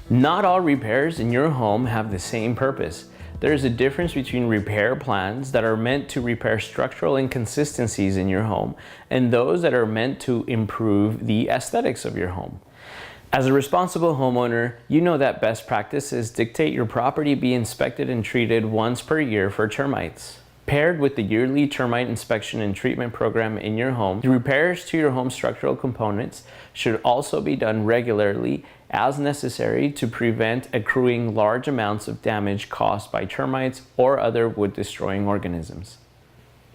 Not all repairs in your home have the same purpose. There is a difference between repair plans that are meant to repair structural inconsistencies in your home and those that are meant to improve the aesthetics of your home. As a responsible homeowner, you know that best practices dictate your property be inspected and treated once per year for termites. Paired with the yearly termite inspection and treatment program in your home, the repairs to your home structural components should also be done regularly as necessary to prevent accruing large amounts of damage caused by termites or other wood-destroying organisms.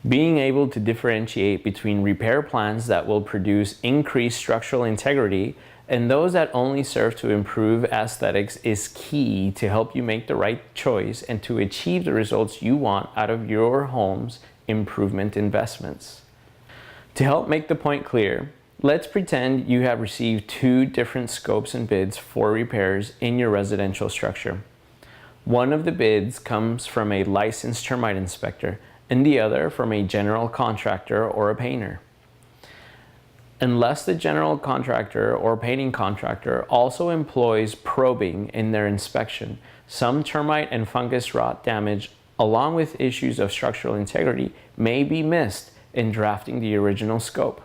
Being able to differentiate between repair plans that will produce increased structural integrity and those that only serve to improve aesthetics is key to help you make the right choice and to achieve the results you want out of your home's improvement investments. To help make the point clear, let's pretend you have received two different scopes and bids for repairs in your residential structure. One of the bids comes from a licensed termite inspector and the other from a general contractor or a painter. Unless the general contractor or painting contractor also employs probing in their inspection, some termite and fungus rot damage, along with issues of structural integrity, may be missed in drafting the original scope.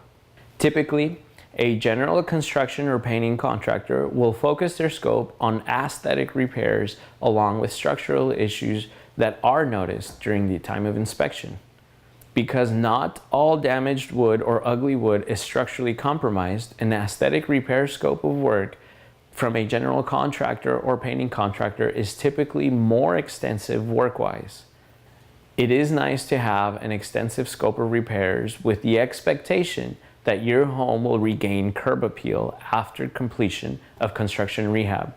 Typically, a general construction or painting contractor will focus their scope on aesthetic repairs along with structural issues that are noticed during the time of inspection. Because not all damaged wood or ugly wood is structurally compromised, an aesthetic repair scope of work from a general contractor or painting contractor is typically more extensive work-wise. It is nice to have an extensive scope of repairs with the expectation that your home will regain curb appeal after completion of construction rehab.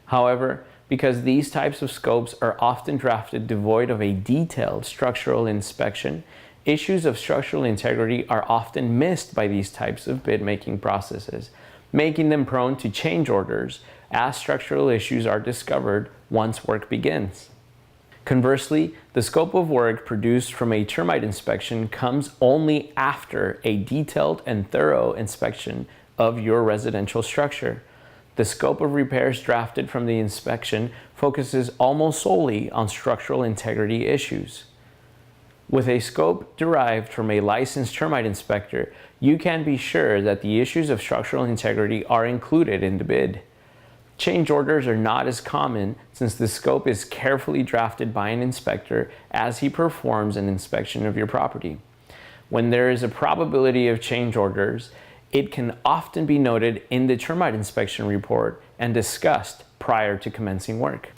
However, because these types of scopes are often drafted devoid of a detailed structural inspection, issues of structural integrity are often missed by these types of bid-making processes, making them prone to change orders as structural issues are discovered once work begins. Conversely, the scope of work produced from a termite inspection comes only after a detailed and thorough inspection of your residential structure. The scope of repairs drafted from the inspection focuses almost solely on structural integrity issues. With a scope derived from a licensed termite inspector, you can be sure that the issues of structural integrity are included in the bid. Change orders are not as common since the scope is carefully drafted by an inspector as he performs an inspection of your property. When there is a probability of change orders, it can often be noted in the termite inspection report and discussed prior to commencing work.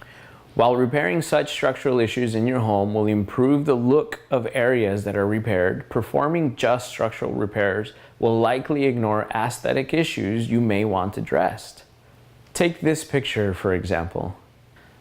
While repairing such structural issues in your home will improve the look of areas that are repaired, performing just structural repairs will likely ignore aesthetic issues you may want addressed. Take this picture, for example.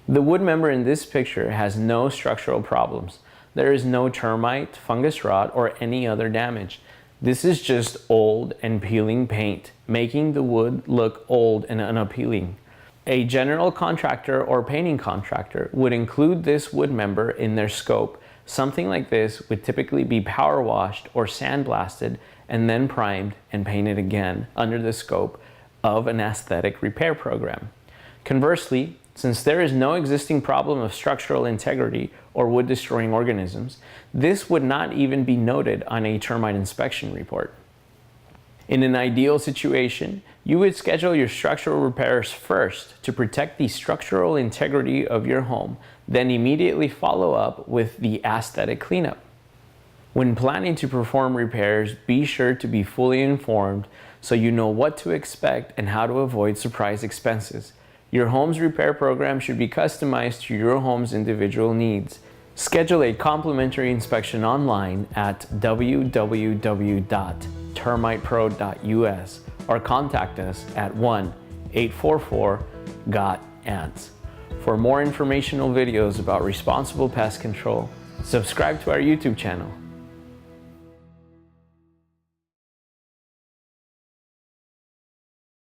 The wood member in this picture has no structural problems. There is no termite, fungus rot, or any other damage. This is just old and peeling paint, making the wood look old and unappealing. A general contractor or painting contractor would include this wood member in their scope. Something like this would typically be power washed or sandblasted and then primed and painted again under the scope of an aesthetic repair program. Conversely, since there is no existing problem of structural integrity or wood-destroying organisms, this would not even be noted on a termite inspection report. In an ideal situation, you would schedule your structural repairs first to protect the structural integrity of your home, then immediately follow up with the aesthetic cleanup. When planning to perform repairs, be sure to be fully informed so you know what to expect and how to avoid surprise expenses. Your home's repair program should be customized to your home's individual needs. Schedule a complimentary inspection online at www.termitepro.us or contact us at 1-844-GOT-ANTS. For more informational videos about responsible pest control, subscribe to our YouTube channel.